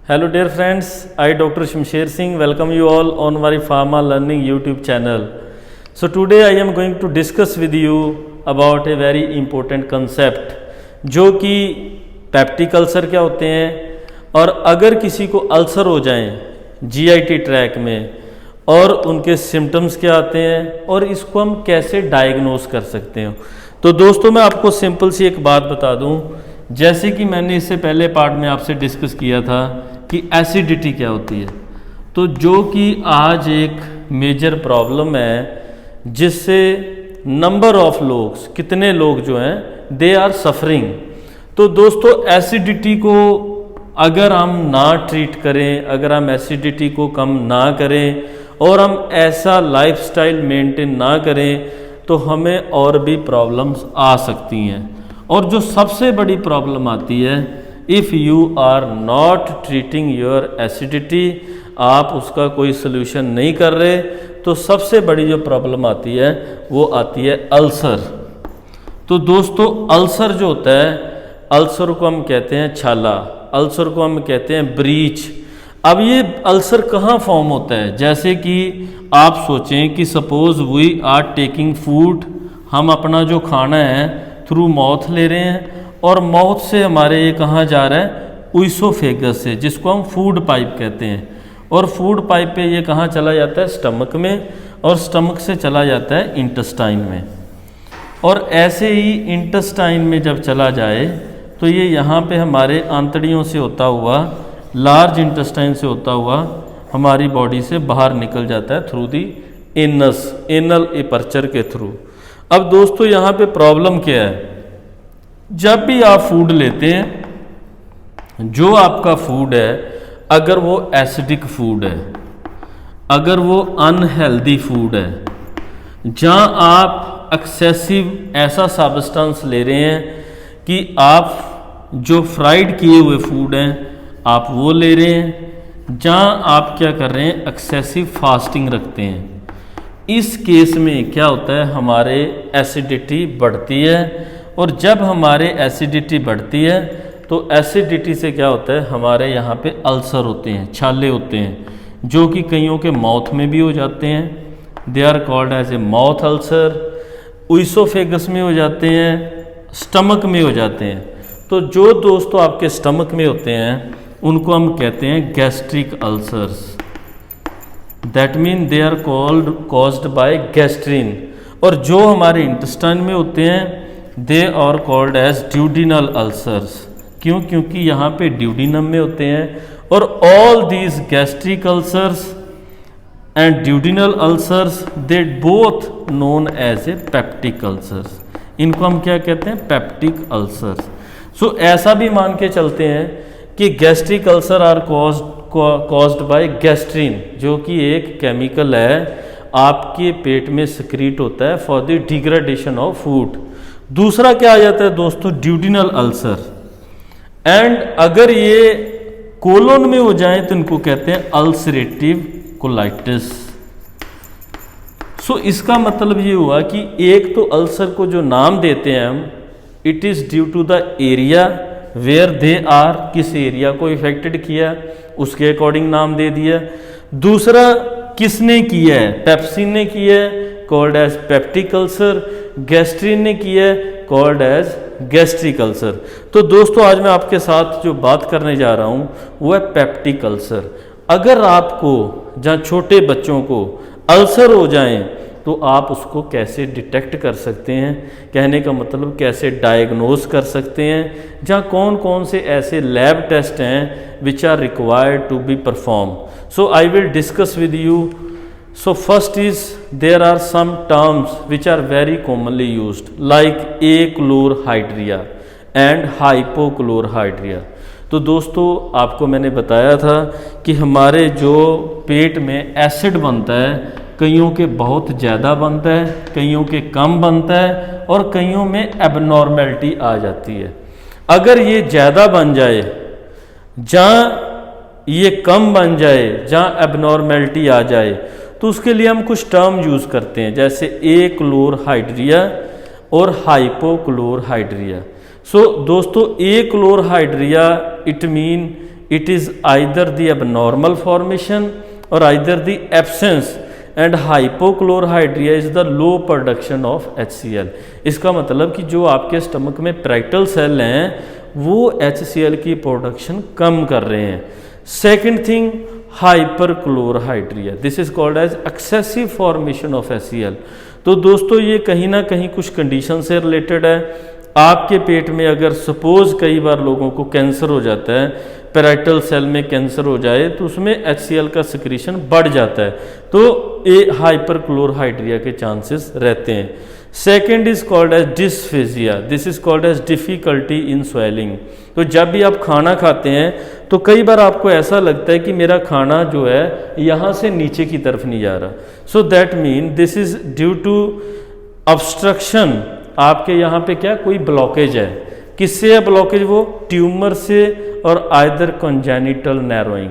Hello dear friends, I Dr. Shamsher Singh welcome you all on my Pharma Learning YouTube channel. So today I am going to discuss with you about a very important concept जो कि peptic ulcer क्या होते हैं और अगर किसी को ulcer हो जाएं जीआईटी ट्रैक में और उनके सिम्टम्स क्या आते हैं और इसको हम कैसे डायग्नोस कर सकते हैं। तो दोस्तों मैं आपको सिंपल सी एक बात बता दूं, जैसे कि मैंने इससे पहले पार्ट में आपसे डिस्कस किया था कि एसिडिटी क्या होती है, तो जो कि आज एक मेजर प्रॉब्लम है जिससे नंबर ऑफ लोग, कितने लोग जो हैं दे आर सफरिंग। तो दोस्तों एसिडिटी को अगर हम ना ट्रीट करें, अगर हम एसिडिटी को कम ना करें और हम ऐसा लाइफस्टाइल मेंटेन ना करें तो हमें और भी प्रॉब्लम्स आ सकती हैं। और जो सबसे बड़ी प्रॉब्लम आती है, if you are not treating your acidity, आप उसका कोई सोल्यूशन नहीं कर रहे, तो सबसे बड़ी जो प्रॉब्लम आती है वो आती है अल्सर। तो दोस्तों अल्सर जो होता है, अल्सर को हम कहते हैं छाला, अल्सर को हम कहते हैं ब्रीच। अब ये अल्सर कहाँ फॉर्म होता है, जैसे कि आप सोचें कि suppose we are taking food, हम अपना जो खाना है थ्रू माउथ ले रहे हैं और माउथ से हमारे ये कहाँ जा रहा है, ऊसोफेगस से, जिसको हम फूड पाइप कहते हैं। और फूड पाइप पे ये कहाँ चला जाता है, स्टमक में, और स्टमक से चला जाता है इंटेस्टाइन में। और ऐसे ही इंटेस्टाइन में जब चला जाए तो ये यहाँ पे हमारे आंतड़ियों से होता हुआ, लार्ज इंटेस्टाइन से होता हुआ हमारी बॉडी से बाहर निकल जाता है through the anus, anal aperture के थ्रू। अब दोस्तों यहाँ पे प्रॉब्लम क्या है, जब भी आप फूड लेते हैं, जो आपका फूड है अगर वो एसिडिक फूड है, अगर वो अनहेल्दी फूड है, जहाँ आप एक्सेसिव ऐसा सब्सटेंस ले रहे हैं कि आप जो फ्राइड किए हुए फूड हैं आप वो ले रहे हैं, जहाँ आप क्या कर रहे हैं, एक्सेसिव फास्टिंग रखते हैं, इस केस में क्या होता है, हमारे एसिडिटी बढ़ती है। और जब हमारे एसिडिटी बढ़ती है तो एसिडिटी से क्या होता है, हमारे यहाँ पे अल्सर होते हैं, छाले होते हैं, जो कि कईयों के माउथ में भी हो जाते हैं, they are called as a mouth ulcer, oesophagus में हो जाते हैं, स्टमक में हो जाते हैं। तो जो दोस्तों आपके स्टमक में होते हैं उनको हम कहते हैं gastric ulcers, that mean they are caused by gastrin. और जो हमारे इंटेस्टाइन में होते हैं they are called as duodenal ulcers. क्यों? क्योंकि यहाँ पे ड्यूडिनम में होते हैं। और all these gastric ulcers and duodenal ulcers they both known as a peptic ulcers. इनको हम क्या कहते हैं, पेप्टिक अल्सर्स। सो ऐसा भी मान के चलते हैं कि gastric ulcer are caused by gastrin, जो कि एक केमिकल है आपके पेट में सिक्रीट होता है for the degradation of food. दूसरा क्या आ जाता है दोस्तों, ड्यूडिनल अल्सर। एंड अगर ये कोलोन में हो जाए तो इनको कहते हैं अल्सरेटिव कोलाइटिस। सो इसका मतलब ये हुआ कि एक तो अल्सर को जो नाम देते हैं हम, it is due to the area where they are, किस एरिया को इफेक्टेड किया उसके अकॉर्डिंग नाम दे दिया। दूसरा किसने किया है, पेप्सिन ने किया है, called as peptic ulcer, gastrin ने किया है, कॉल्ड एज गैस्ट्रिक अल्सर। तो दोस्तों आज मैं आपके साथ जो बात करने जा रहा हूँ वो है पेप्टिक अल्सर। अगर आपको, जहाँ छोटे बच्चों को अल्सर हो जाएं तो आप उसको कैसे डिटेक्ट कर सकते हैं, कहने का मतलब कैसे डायग्नोस कर सकते हैं, जहाँ कौन कौन से ऐसे लैब टेस्ट हैं which are required to be perform. So I will discuss with you. So first is there are some terms which are very commonly used like achlorhydria and hypochlorhydria। तो दोस्तों आपको मैंने बताया था कि हमारे जो पेट में एसिड बनता है, कईयों के बहुत ज़्यादा बनता है, कईयों के कम बनता है और कईयों में एबनॉर्मेलिटी आ जाती है। अगर ये ज़्यादा बन जाए, जहाँ ये कम बन जाए, जहाँ एबनॉर्मेलिटी आ जाए, तो उसके लिए हम कुछ टर्म यूज़ करते हैं, जैसे एक्लोरहाइड्रिया और हाइपोक्लोरहाइड्रिया। सो दोस्तों achlorhydria it mean it is either the abnormal formation और either the absence and hypochlorhydria is the low production of HCl। इसका मतलब कि जो आपके स्टमक में पैरेक्टल सेल हैं वो HCl की प्रोडक्शन कम कर रहे हैं। Second thing hyperchlorhydria, this is called as excessive formation of HCl। तो दोस्तों ये कहीं ना कहीं कुछ कंडीशन से रिलेटेड है। आपके पेट में अगर सपोज कई बार लोगों को कैंसर हो जाता है, पैराइटल सेल में कैंसर हो जाए तो उसमें HCl का सिक्रीशन बढ़ जाता है, तो ये हाइपरक्लोरहाइड्रिया के चांसेस रहते हैं। Second is called as dysphagia, this is called as difficulty in swelling. तो जब भी आप खाना खाते हैं तो कई बार आपको ऐसा लगता है कि मेरा खाना जो है यहाँ से नीचे की तरफ नहीं जा रहा, so that mean this is due to obstruction. आपके यहाँ पे क्या कोई ब्लॉकेज है, किससे है ब्लॉकेज? वो ट्यूमर से और आइदर कॉन्जेनिटल नैरोइंग।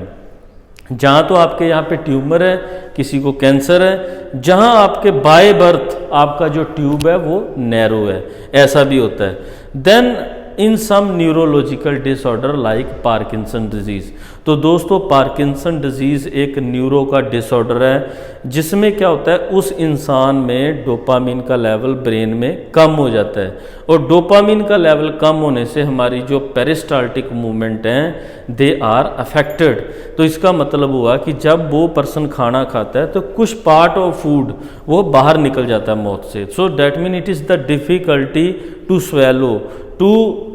जहाँ तो आपके यहाँ पे ट्यूमर है, किसी को कैंसर है, जहाँ आपके बाय बर्थ आपका जो ट्यूब है वो नैरो है, ऐसा भी होता है। Then in some neurological disorder like Parkinson disease. तो दोस्तों पार्किंसन डिजीज़ एक न्यूरो का डिसऑर्डर है जिसमें क्या होता है उस इंसान में डोपामिन का लेवल ब्रेन में कम हो जाता है, और डोपामिन का लेवल कम होने से हमारी जो पेरिस्टाल्टिक मूवमेंट हैं दे आर अफेक्टेड। तो इसका मतलब हुआ कि जब वो पर्सन खाना खाता है तो कुछ पार्ट ऑफ फूड वो बाहर निकल जाता है माउथ से। So that mean it is the difficulty to swallow, to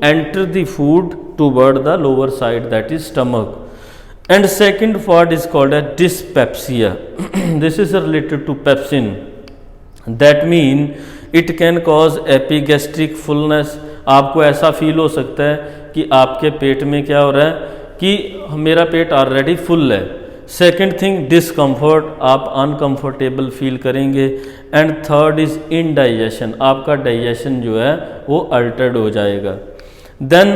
enter the food toward the lower side, that is stomach. And second part is called as dyspepsia. This is related to pepsin. That mean it can cause epigastric fullness. आपको ऐसा feel हो सकता है कि आपके पेट में क्या हो रहा है कि मेरा पेट ऑलरेडी फुल है। सेकेंड थिंग डिसकम्फर्ट, आप अनकम्फर्टेबल फील करेंगे। एंड थर्ड इज इनडाइजेशन, आपका डाइजेशन जो है वो अल्टर्ड हो जाएगा। Then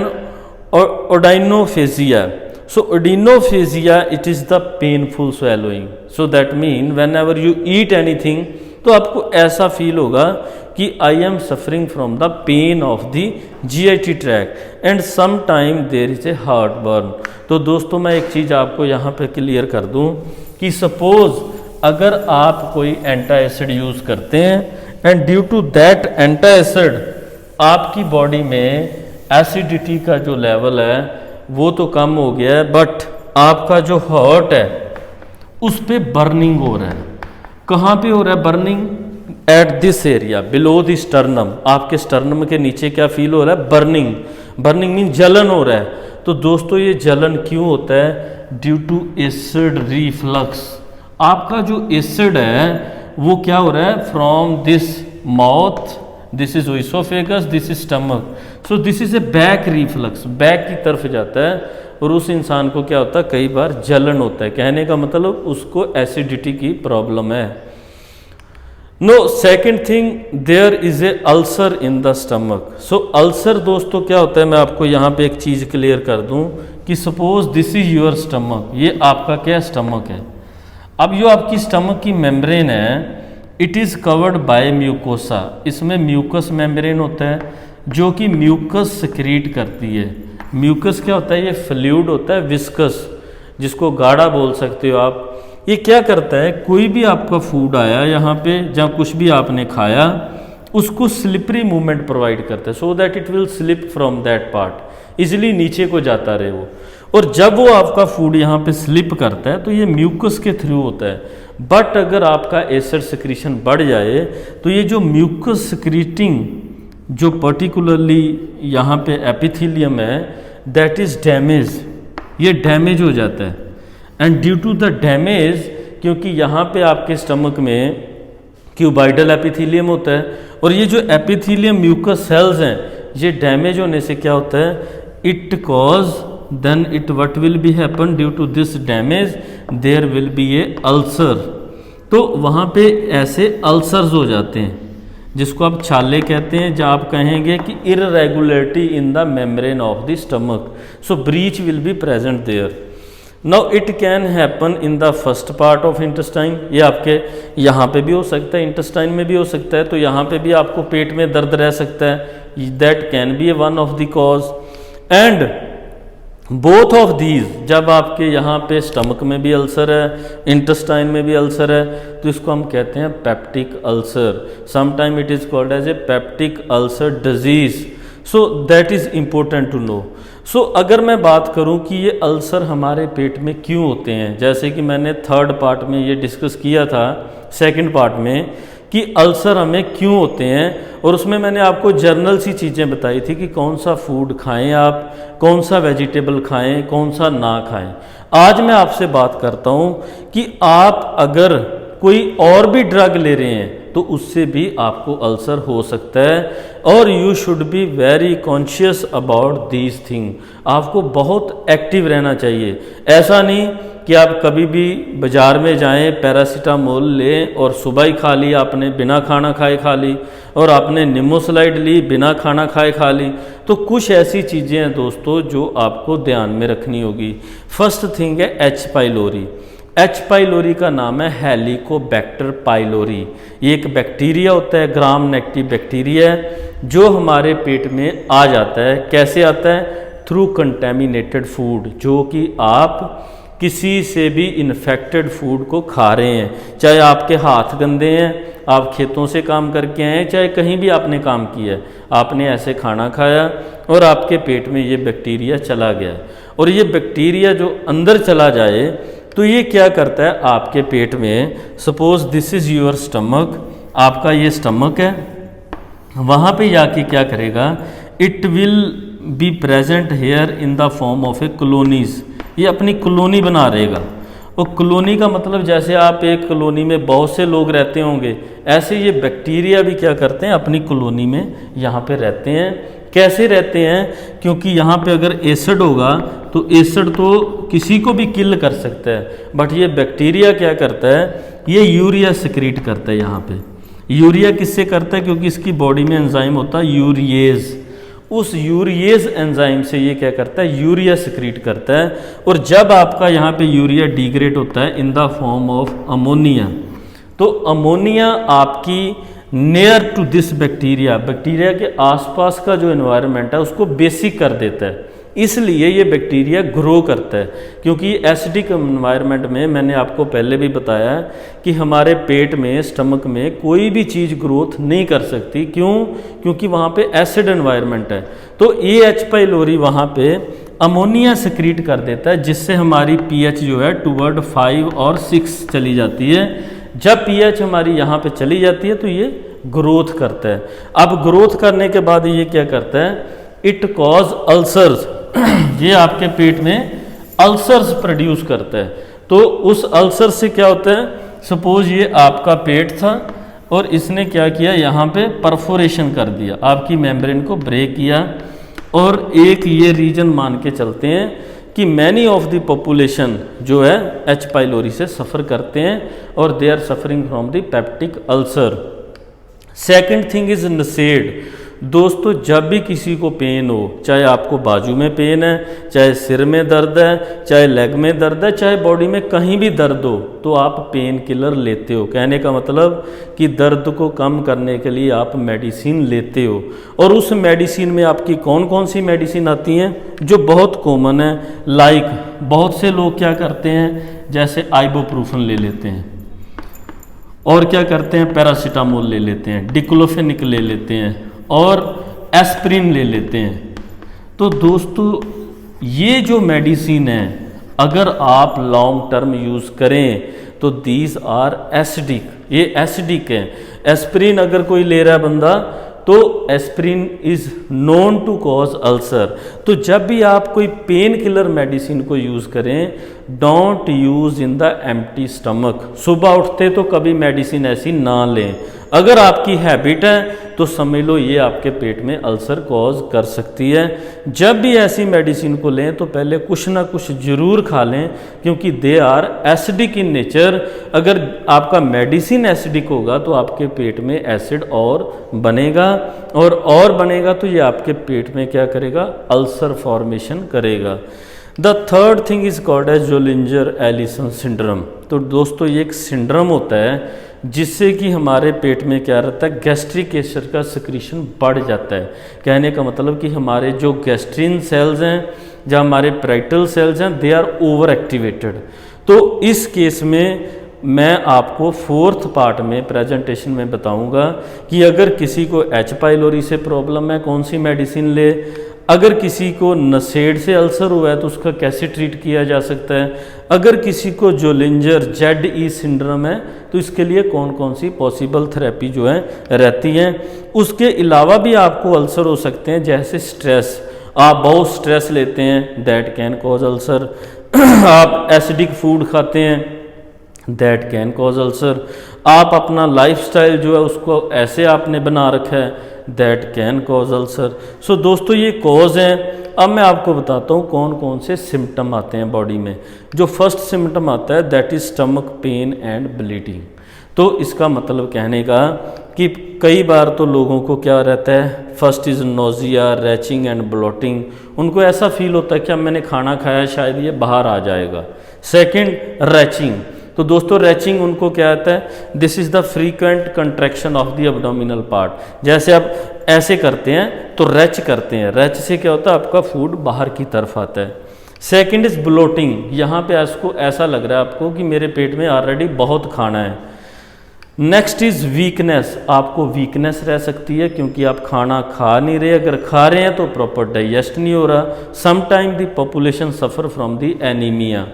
odynophagia, so odynophagia it is the painful swallowing. So that mean whenever you eat anything तो आपको ऐसा फील होगा कि I am suffering from the pain of the GIT track and some time there is a heartburn. तो दोस्तों मैं एक चीज़ आपको यहाँ पे क्लियर कर दूँ कि सपोज अगर आप कोई एंटा एसिड यूज़ करते हैं and due to that antacid आपकी बॉडी में एसिडिटी का जो लेवल है वो तो कम हो गया है, बट आपका जो हार्ट है उस पर बर्निंग हो रहा है। कहाँ पे हो रहा है burning? At this area below the sternum. आपके स्टर्नम के नीचे क्या फील हो रहा है? बर्निंग। बर्निंग मीन जलन हो रहा है। तो दोस्तों ये जलन क्यों होता है? Due to acid reflux. आपका जो एसिड है वो क्या हो रहा है? From this mouth, this is oesophagus, this is stomach, so this is a back reflux, back की तरफ जाता है और उस इंसान को क्या होता है कई बार जलन होता है। कहने का मतलब उसको एसिडिटी की प्रॉब्लम है। No second thing there is a ulcer in the stomach. So ulcer दोस्तों क्या होता है मैं आपको यहाँ पे एक चीज़ क्लियर कर दूँ कि suppose this is your stomach, ये आपका क्या स्टमक है। अब जो आपकी स्टमक की मेम्ब्रेन है it is covered by mucosa. इसमें म्यूकस मेम्ब्रेन होता है जो कि म्यूकस सिक्रीट करती है। म्यूकस क्या होता है? ये फ्लूइड होता है विस्कस, जिसको गाढ़ा बोल सकते हो आप। ये क्या करता है? कोई भी आपका फूड आया यहाँ पे जहाँ कुछ भी आपने खाया उसको स्लिपरी मूवमेंट प्रोवाइड करता है, so that it will slip from that part, easily नीचे को जाता रहे वो। और जब वो आपका फूड यहाँ पे स्लिप करता है तो ये म्यूकस के थ्रू होता है। बट अगर आपका एसिड सिक्रीशन बढ़ जाए तो ये जो म्यूकस सिक्रीटिंग जो पर्टिकुलरली यहाँ पे एपिथेलियम है दैट इज़ डैमेज, ये डैमेज हो जाता है। And due to the damage, क्योंकि यहाँ पे आपके स्टमक में क्यूबाइडल एपिथेलियम होता है और ये जो एपिथेलियम म्यूकस सेल्स हैं ये डैमेज होने से क्या होता है? It cause then it what will be happen due to this damage there will be a ulcer. तो वहाँ पे ऐसे अल्सर्स हो जाते हैं जिसको आप छाले कहते हैं, जहाँ आप कहेंगे कि irregularity in the membrane of the stomach, so breach will be present there. Now it can happen in the first part of intestine. ये आपके यहाँ पे भी हो सकता है, इंटेस्टाइन में भी हो सकता है, तो यहाँ पे भी आपको पेट में दर्द रह सकता है। That can be one of the cause. And both of these, जब आपके यहाँ पे स्टमक में भी अल्सर है, इंटेस्टाइन में भी अल्सर है, तो इसको हम कहते हैं peptic ulcer. Sometime it is called as a peptic ulcer disease. So that is important to know. So अगर मैं बात करूं कि ये अल्सर हमारे पेट में क्यों होते हैं, जैसे कि मैंने थर्ड पार्ट में ये डिस्कस किया था, सेकंड पार्ट में, कि अल्सर हमें क्यों होते हैं, और उसमें मैंने आपको जर्नल सी चीज़ें बताई थी कि कौन सा फूड खाएं आप, कौन सा वेजिटेबल खाएं, कौन सा ना खाएं। आज मैं आपसे बात करता हूं कि आप अगर कोई और भी ड्रग ले रहे हैं तो उससे भी आपको अल्सर हो सकता है, और you should be very conscious about these thing. आपको बहुत एक्टिव रहना चाहिए। ऐसा नहीं कि आप कभी भी बाज़ार में जाएं, पैरासीटामोल लें और सुबह ही खा ली आपने, बिना खाना खाए खा ली, और आपने निमोसलाइड ली, बिना खाना खाए खा ली। तो कुछ ऐसी चीज़ें हैं दोस्तों जो आपको ध्यान में रखनी होगी। फर्स्ट थिंग है एच पाइलोरी। एच पाइलोरी का नाम है हेलिकोबैक्टर पाइलोरी। ये एक बैक्टीरिया होता है, ग्राम नेगेटिव बैक्टीरिया है, जो हमारे पेट में आ जाता है। कैसे आता है? थ्रू कंटेमिनेटेड फूड, जो कि आप किसी से भी इन्फेक्टेड फूड को खा रहे हैं। चाहे आपके हाथ गंदे हैं, आप खेतों से काम करके आए हैं, चाहे कहीं भी आपने काम किया है, आपने ऐसे खाना खाया और आपके पेट में ये बैक्टीरिया चला गया। और ये बैक्टीरिया जो अंदर चला जाए तो ये क्या करता है आपके पेट में, suppose this is your stomach, आपका ये स्टमक है, वहाँ पे जाके क्या करेगा, it will be present here in the form of A colonies. ये अपनी कॉलोनी बना रहेगा। और कॉलोनी का मतलब जैसे आप एक कॉलोनी में बहुत से लोग रहते होंगे, ऐसे ये बैक्टीरिया भी क्या करते हैं, अपनी कॉलोनी में यहाँ पे रहते हैं। कैसे रहते हैं? क्योंकि यहाँ पे अगर एसिड होगा तो एसिड तो किसी को भी किल कर सकता है, बट ये बैक्टीरिया क्या करता है, ये यूरिया सिक्रीट करता है। यहाँ पे यूरिया किससे करता है? क्योंकि इसकी बॉडी में एंजाइम होता है यूरिएज। उस यूरिएज एंजाइम से ये क्या करता है, यूरिया सिक्रीट करता है। और जब आपका यहाँ पे यूरिया डिग्रेड होता है in the form of ammonia, तो अमोनिया आपकी near to this bacteria, bacteria के आसपास का जो एनवायरनमेंट है उसको बेसिक कर देता है। इसलिए ये बैक्टीरिया ग्रो करता है, क्योंकि एसिडिक एनवायरनमेंट में, मैंने आपको पहले भी बताया कि हमारे पेट में, स्टमक में कोई भी चीज़ ग्रोथ नहीं कर सकती। क्यों? क्योंकि वहाँ पे एसिड एनवायरनमेंट है। तो ये एच पाइलोरी वहाँ पे अमोनिया सिक्रीट कर देता है, जिससे हमारी पीएच जो है टूवर्ड 5 और 6 चली जाती है। जब पीएच हमारी यहाँ पे चली जाती है तो ये ग्रोथ करता है। अब ग्रोथ करने के बाद ये क्या करता है, इट कॉज अल्सर्स। ये आपके पेट में अल्सर्स प्रोड्यूस करता है। तो उस अल्सर से क्या होता है, सपोज ये आपका पेट था और इसने क्या किया, यहाँ पे परफोरेशन कर दिया, आपकी मेम्ब्रेन को ब्रेक किया। और एक ये रीजन मान के चलते हैं कि मैनी ऑफ द पॉपुलेशन जो है एच पाइलोरी से सफ़र करते हैं, और they are suffering from the peptic ulcer. Second thing is nausea. दोस्तों, जब भी किसी को पेन हो, चाहे आपको बाजू में पेन है, चाहे सिर में दर्द है, चाहे लेग में दर्द है, चाहे बॉडी में कहीं भी दर्द हो, तो आप पेन किलर लेते हो। कहने का मतलब कि दर्द को कम करने के लिए आप मेडिसिन लेते हो। और उस मेडिसिन में आपकी कौन कौन सी मेडिसिन आती हैं जो बहुत कॉमन है, लाइक बहुत से लोग क्या करते हैं, जैसे आइबोप्रूफन ले लेते हैं, और क्या करते हैं, पैरासीटामोल ले लेते हैं, डिक्लोफेनिक ले लेते हैं, और एस्प्रिन ले लेते हैं। तो दोस्तों, ये जो मेडिसिन है, अगर आप लॉन्ग टर्म यूज़ करें तो दीज आर एसिडिक, ये एसिडिक है। एस्प्रिन अगर कोई ले रहा है बंदा, तो aspirin is known to cause ulcer. तो जब भी आप कोई पेन किलर मेडिसिन को यूज़ करें, don't use in the empty stomach. सुबह उठते तो कभी मेडिसिन ऐसी ना लें। अगर आपकी हैबिट है तो समझ लो ये आपके पेट में अल्सर कॉज कर सकती है। जब भी ऐसी मेडिसिन को लें तो पहले कुछ ना कुछ ज़रूर खा लें, क्योंकि they are acidic in nature. अगर आपका मेडिसिन एसिडिक होगा तो आपके पेट में एसिड और बनेगा, और बनेगा तो ये आपके पेट में क्या करेगा, अल्सर फॉर्मेशन करेगा। The third thing is called as Zollinger Ellison syndrome. तो दोस्तों, ये एक सिंड्रोम होता है जिससे कि हमारे पेट में क्या रहता है, गैस्ट्रिक एसिड का सिक्रीशन बढ़ जाता है। कहने का मतलब कि हमारे जो गैस्ट्रिन सेल्स हैं, जो हमारे पैराइटल सेल्स हैं, दे आर ओवर एक्टिवेटेड। तो इस केस में मैं आपको 4th पार्ट में प्रेजेंटेशन में बताऊंगा कि अगर किसी को एच पाइलोरी से प्रॉब्लम है कौन सी मेडिसिन ले, अगर किसी को नसेड़ से अल्सर हुआ है तो उसका कैसे ट्रीट किया जा सकता है, अगर किसी को जोलिंजर ZE सिंड्रोम है तो इसके लिए कौन कौन सी पॉसिबल थेरेपी जो है रहती हैं। उसके अलावा भी आपको अल्सर हो सकते हैं, जैसे स्ट्रेस, आप बहुत स्ट्रेस लेते हैं, दैट कैन कॉज अल्सर। आप एसिडिक फूड खाते हैं, दैट कैन कॉज अल्सर। आप अपना लाइफस्टाइल जो है उसको ऐसे आपने बना रखा है, दैट कैन कॉज अल्सर। सो दोस्तों ये कॉज हैं। अब मैं आपको बताता हूँ कौन कौन से सिम्टम आते हैं बॉडी में। जो फर्स्ट सिम्टम आता है that is stomach pain and bleeding. तो इसका मतलब कहने का कि कई बार तो लोगों को क्या रहता है, first is nausea, retching and bloating. उनको ऐसा फील होता है कि अब मैंने खाना खाया शायद ये बाहर आ जाएगा। Second, reaching. तो दोस्तों रैचिंग उनको क्या आता है, this is the frequent contraction of the abdominal part. जैसे आप ऐसे करते हैं तो रैच करते हैं, रैच से क्या होता है, आपका फूड बाहर की तरफ आता है। Second is bloating. यहाँ पे आपको ऐसा लग रहा है आपको कि मेरे पेट में ऑलरेडी बहुत खाना है। Next is weakness. आपको वीकनेस रह सकती है क्योंकि आप खाना खा नहीं रहे, अगर खा रहे हैं तो प्रॉपर डाइजेस्ट नहीं हो रहा। Sometime the population suffer from the anaemia.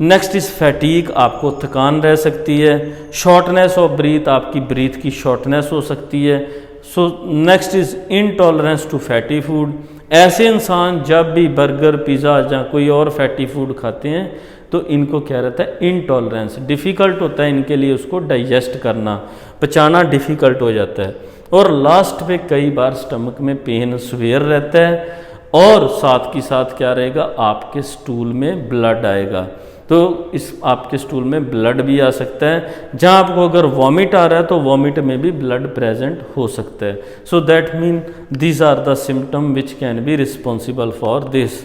Next is fatigue. आपको थकान रह सकती है। शॉर्टनेस ऑफ ब्रीथ, आपकी ब्रीथ की शॉर्टनेस हो सकती है। So next is intolerance to fatty food. ऐसे इंसान जब भी बर्गर, पिज़्ज़ा या कोई और फैटी फूड खाते हैं तो इनको क्या रहता है, इनटॉलरेंस। डिफ़िकल्ट होता है इनके लिए उसको डाइजेस्ट करना, पचाना डिफ़िकल्ट हो जाता है। और लास्ट पे कई बार स्टमक में पेन स्वेयर रहता है और साथ की साथ क्या रहेगा, आपके स्टूल में ब्लड आएगा। तो इस आपके स्टूल में ब्लड भी आ सकता है। जहाँ आपको अगर वॉमिट आ रहा है तो वॉमिट में भी ब्लड प्रेजेंट हो सकता है। So that mean these are the symptom which can be responsible for this.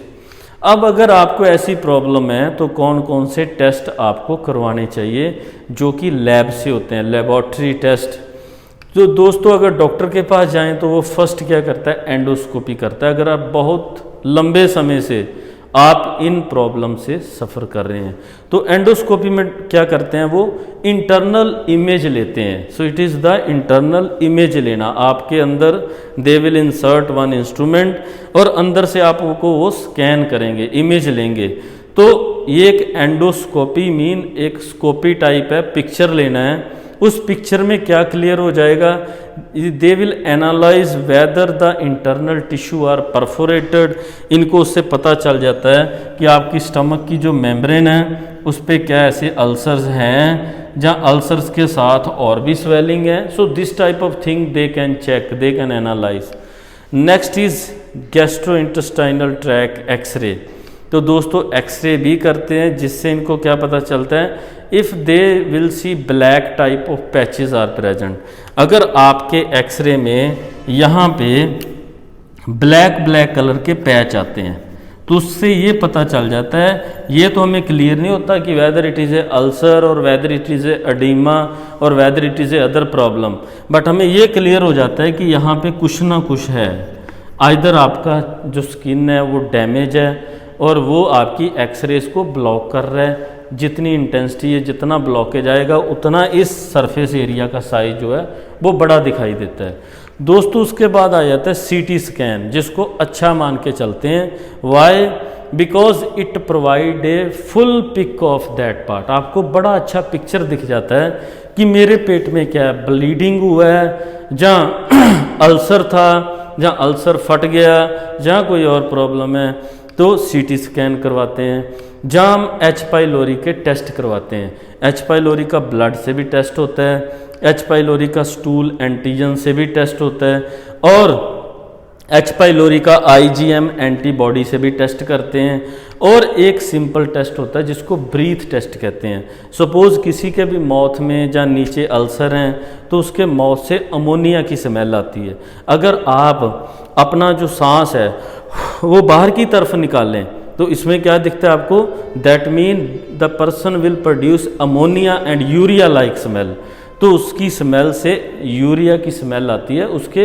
अब अगर आपको ऐसी प्रॉब्लम है तो कौन कौन से टेस्ट आपको करवाने चाहिए जो कि लैब से होते हैं, लेबोरेटरी टेस्ट। जो दोस्तों अगर डॉक्टर के पास जाएं तो वो फर्स्ट क्या करता है, एंडोस्कोपी करता है। अगर आप बहुत लंबे समय से आप इन प्रॉब्लम से सफ़र कर रहे हैं तो एंडोस्कोपी में क्या करते हैं, वो इंटरनल इमेज लेते हैं। So it is the internal image लेना। आपके अंदर they will insert one instrument और अंदर से आपको वो स्कैन करेंगे, इमेज लेंगे। तो ये एक एंडोस्कोपी मीन एक स्कोपी टाइप है, पिक्चर लेना है। उस पिक्चर में क्या क्लियर हो जाएगा, they will analyse whether the internal tissue are perforated. इनको उससे पता चल जाता है कि आपकी स्टमक की जो मेम्ब्रेन है उस पर क्या ऐसे अल्सर्स हैं, जहाँ अल्सर्स के साथ और भी स्वेलिंग है। So this type of thing they can check, they can analyse. Next is gastrointestinal tract x-ray. तो दोस्तों एक्सरे भी करते हैं जिससे इनको क्या पता चलता है, if they will see black type of patches are present. अगर आपके एक्सरे में यहाँ पे ब्लैक कलर के पैच आते हैं तो उससे ये पता चल जाता है। ये तो हमें क्लियर नहीं होता कि whether it is a ulcer और whether it is a oedema और whether it is a other problem, but हमें ये क्लियर हो जाता है कि यहाँ पे कुछ ना कुछ है। आइदर आपका जो स्किन है वो डैमेज है और वो आपकी एक्सरेज को ब्लॉक कर रहा है। जितनी इंटेंसिटी है, जितना ब्लॉकेज आएगा उतना इस सरफेस एरिया का साइज जो है वो बड़ा दिखाई देता है। दोस्तों उसके बाद आ जाता है सीटी स्कैन, जिसको अच्छा मान के चलते हैं। Why? Because it provide a full pic of that part. आपको बड़ा अच्छा पिक्चर दिख जाता है कि मेरे पेट में क्या है, ब्लीडिंग हुआ है, जहाँ अल्सर था, जहाँ अल्सर फट गया, जहाँ कोई और प्रॉब्लम है तो सीटी स्कैन करवाते हैं। जहाँ हम एच पाइलोरी के टेस्ट करवाते हैं। एच पाइलोरी का ब्लड से भी टेस्ट होता है, एच पाइलोरी का स्टूल एंटीजन से भी टेस्ट होता है और एच पाइलोरी का IgM एंटीबॉडी से भी टेस्ट करते हैं। और एक सिंपल टेस्ट होता है जिसको ब्रीथ टेस्ट कहते हैं। सपोज़ किसी के भी माउथ में या नीचे अल्सर हैं तो उसके माउथ से अमोनिया की स्मेल आती है। अगर आप अपना जो सांस है वो बाहर की तरफ निकालें तो इसमें क्या दिखता है आपको, that mean the person will produce ammonia and urea like smell. तो तो उसकी स्मेल से यूरिया की स्मेल आती है, उसके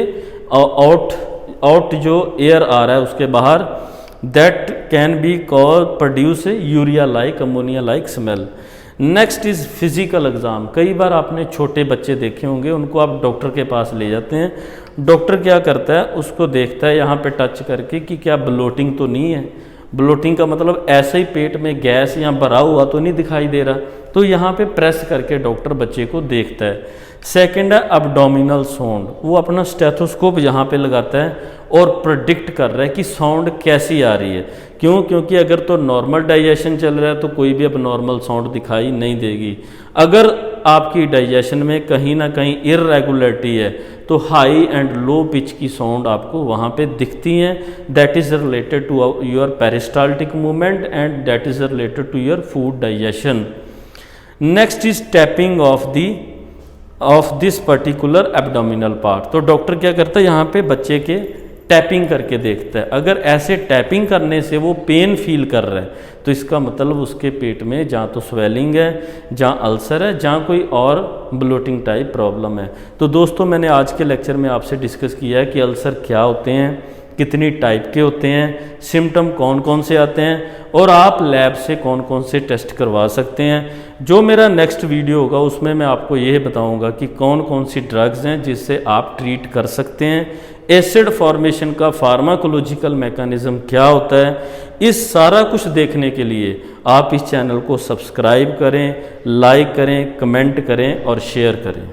आउट जो एयर आ रहा है उसके बाहर, that can be call produce urea like ammonia like smell. Next is physical exam. कई बार आपने छोटे बच्चे देखे होंगे, उनको आप डॉक्टर के पास ले जाते हैं, डॉक्टर क्या करता है, उसको देखता है यहाँ पे टच करके कि क्या ब्लोटिंग तो नहीं है। ब्लोटिंग का मतलब ऐसे ही पेट में गैस या भरा हुआ तो नहीं दिखाई दे रहा, तो यहाँ पे प्रेस करके डॉक्टर बच्चे को देखता है। सेकंड है अब्डोमिनल साउंड, वो अपना स्टेथोस्कोप यहाँ पे लगाता है और प्रेडिक्ट कर रहा है कि साउंड कैसी आ रही है। क्यों? क्योंकि अगर तो नॉर्मल डाइजेशन चल रहा है तो कोई भी अब नॉर्मल साउंड दिखाई नहीं देगी। अगर आपकी डाइजेशन में कहीं ना कहीं इरेगुलरिटी है तो हाई एंड लो पिच की साउंड आपको वहाँ पे दिखती हैं। That is related to your peristaltic movement and that is related to your food digestion. Next is tapping of this particular abdominal part. तो डॉक्टर क्या करता है, यहाँ पे बच्चे के टैपिंग करके देखता है। अगर ऐसे टैपिंग करने से वो पेन फील कर रहा है तो इसका मतलब उसके पेट में जहाँ तो स्वेलिंग है, जहाँ अल्सर है, जहाँ कोई और ब्लोटिंग टाइप प्रॉब्लम है। तो दोस्तों मैंने आज के लेक्चर में आपसे डिस्कस किया है कि अल्सर क्या होते हैं, कितनी टाइप के होते हैं, सिम्टम कौन कौन से आते हैं और आप लैब से कौन कौन से टेस्ट करवा सकते हैं। जो मेरा नेक्स्ट वीडियो होगा उसमें मैं आपको ये बताऊंगा कि कौन कौन सी ड्रग्स हैं जिससे आप ट्रीट कर सकते हैं, एसिड फॉर्मेशन का फार्माकोलॉजिकल मैकेनिज्म क्या होता है। इस सारा कुछ देखने के लिए आप इस चैनल को सब्सक्राइब करें, लाइक करें, कमेंट करें और शेयर करें।